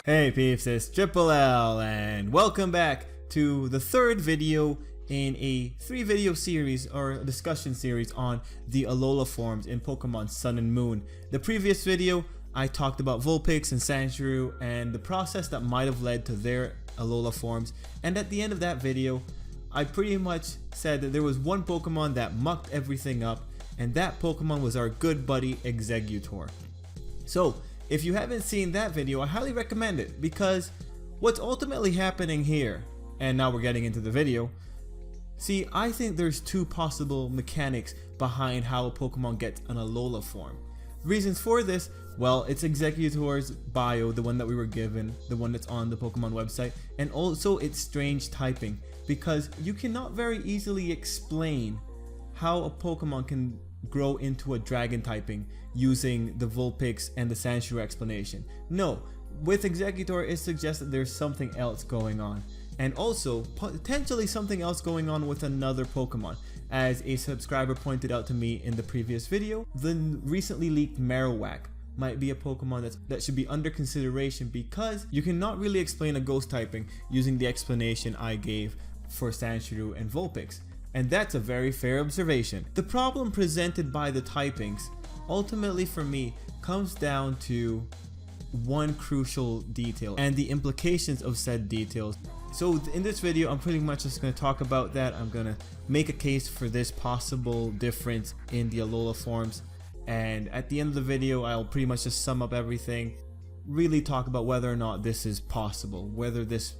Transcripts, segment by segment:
Hey peeps, it's Tripl-L and welcome back to the third video in a 3-video series or a discussion series on the Alola forms in Pokemon Sun and Moon. The previous video I talked about Vulpix and Sandshrew and the process that might have led to their Alola forms, and at the end of that video I pretty much said that there was one Pokemon that mucked everything up, and that Pokemon was our good buddy Exeggutor. So if you haven't seen that video, I highly recommend it, because what's ultimately happening here, and now we're getting into the video, see, I think there's two possible mechanics behind how a Pokemon gets an Alola form. Reasons for this, well, it's Exeggutor's bio, the one that we were given, the one that's on the Pokemon website, and also its strange typing, because you cannot very easily explain how a Pokemon can grow into a dragon typing using the Vulpix and the Sandshrew explanation. No, with Exeggutor it suggests that there's something else going on, and also potentially something else going on with another Pokemon. As a subscriber pointed out to me in the previous video, the recently leaked Marowak might be a Pokemon that should be under consideration, because you cannot really explain a ghost typing using the explanation I gave for Sandshrew and Vulpix. And that's a very fair observation. The problem presented by the typings, ultimately for me, comes down to one crucial detail and the implications of said details. So in this video, I'm pretty much just going to talk about that. I'm going to make a case for this possible difference in the Alola forms. And at the end of the video, I'll pretty much just sum up everything, really talk about whether or not this is possible, whether this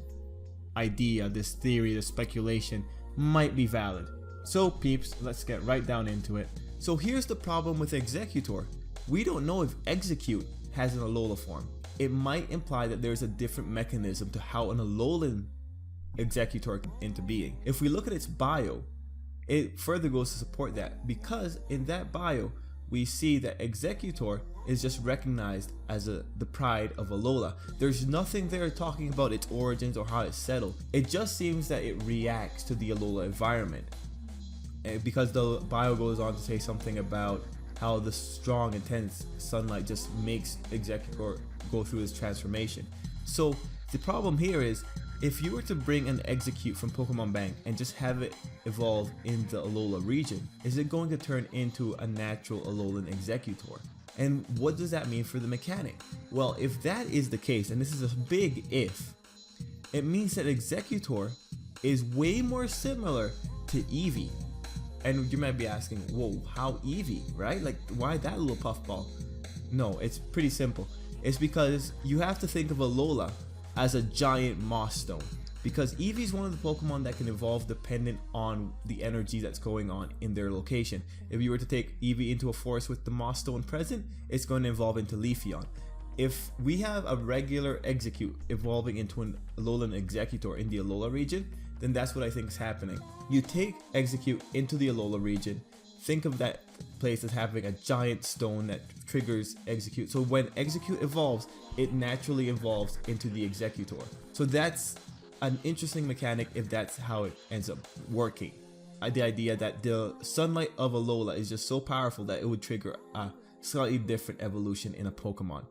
idea, this theory, this speculation might be valid. So peeps, let's get right down into it. So here's the problem with Exeggutor. We don't know if Exeggcute has an Alola form. It might imply that there's a different mechanism to how an Alolan Exeggutor came into being. If we look at its bio, it further goes to support that, because in that bio we see that Exeggutor is just recognized as the pride of Alola. There's nothing there talking about its origins or how it settled. It just seems that it reacts to the Alola environment, because the bio goes on to say something about how the strong, intense sunlight just makes Exeggutor go through this transformation. So the problem here is, if you were to bring an Exeggcute from Pokemon Bank and just have it evolve in the Alola region, is it going to turn into a natural Alolan Exeggutor? And what does that mean for the mechanic? Well, if that is the case, and this is a big if, it means that Exeggutor is way more similar to Eevee. And you might be asking, whoa, how Eevee, right? Like, why that little puffball? No, it's pretty simple. It's because you have to think of Alola as a giant moss stone, because Eevee is one of the Pokemon that can evolve dependent on the energy that's going on in their location. If you were to take Eevee into a forest with the moss stone present, it's going to evolve into Leafeon. If we have a regular Exeggcute evolving into an Alolan Exeggutor in the Alola region, then that's what I think is happening. You take Exeggcute into the Alola region, think of that place as having a giant stone that triggers Exeggcute. So when Exeggcute evolves, it naturally evolves into the Exeggutor. So that's an interesting mechanic if that's how it ends up working. The idea that the sunlight of Alola is just so powerful that it would trigger a slightly different evolution in a Pokemon.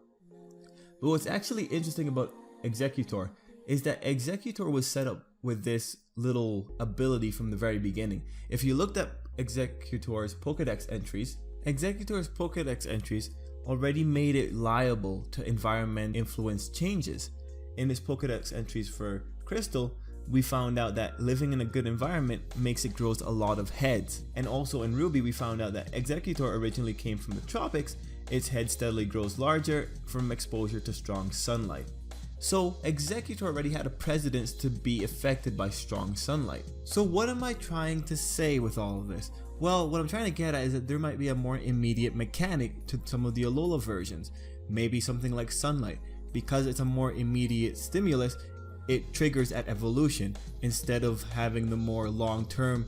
But what's actually interesting about Exeggutor is that Exeggutor was set up with this little ability from the very beginning. If you looked at Exeggutor's Pokedex entries, Exeggutor's Pokedex entries already made it liable to environment influence changes. In his Pokedex entries for Crystal, we found out that living in a good environment makes it grows a lot of heads. And also in Ruby, we found out that Exeggutor originally came from the tropics. Its head steadily grows larger from exposure to strong sunlight. So Exeggutor already had a precedence to be affected by strong sunlight. So what am I trying to say with all of this? Well, what I'm trying to get at is that there might be a more immediate mechanic to some of the Alola versions. Maybe something like sunlight. Because it's a more immediate stimulus, it triggers at evolution instead of having the more long-term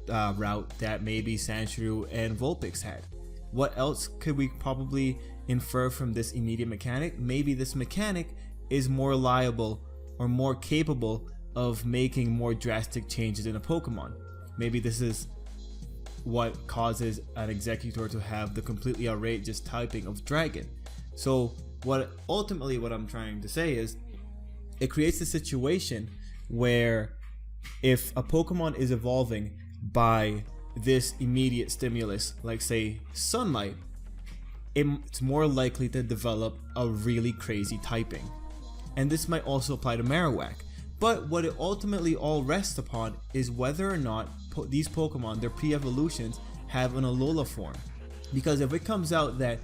route that maybe Sandshrew and Vulpix had. What else could we probably infer from this immediate mechanic? Maybe this mechanic is more liable or more capable of making more drastic changes in a Pokemon. Maybe this is what causes an Exeggutor to have the completely outrageous typing of Dragon. So what I'm trying to say is it creates a situation where if a Pokemon is evolving by this immediate stimulus, like say sunlight, it's more likely to develop a really crazy typing. And this might also apply to Marowak. But what it ultimately all rests upon is whether or not these Pokemon, their pre-evolutions, have an Alola form. Because if it comes out that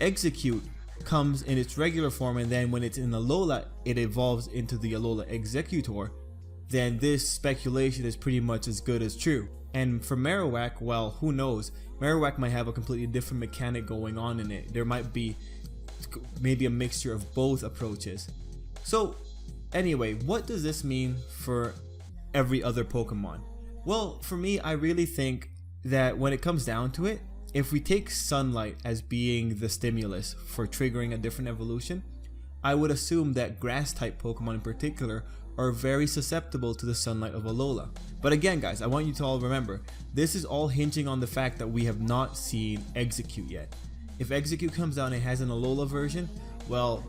Exeggcute comes in its regular form and then when it's in Alola it evolves into the Alola Exeggutor, then this speculation is pretty much as good as true. And for Marowak, well, who knows? Marowak might have a completely different mechanic going on in it. There might be maybe a mixture of both approaches. So anyway, what does this mean for every other Pokemon? Well, for me, I really think that when it comes down to it, if we take sunlight as being the stimulus for triggering a different evolution, I would assume that grass type Pokemon in particular are very susceptible to the sunlight of Alola. But again guys, I want you to all remember, this is all hinging on the fact that we have not seen Exeggcute yet. If Exeggcute comes out and it has an Alola version, well,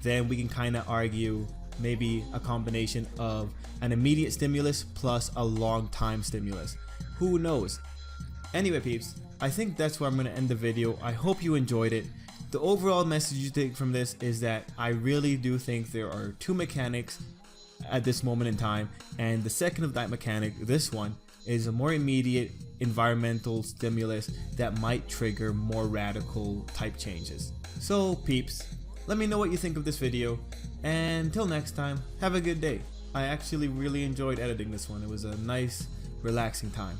then we can kind of argue maybe a combination of an immediate stimulus plus a long time stimulus. Who knows? Anyway peeps, I think that's where I'm going to end the video. I hope you enjoyed it. The overall message you take from this is that I really do think there are two mechanics at this moment in time, and the second of that mechanic, this one, is a more immediate environmental stimulus that might trigger more radical type changes. So peeps, let me know what you think of this video, and until next time, have a good day. I actually really enjoyed editing this one. It was a nice, relaxing time.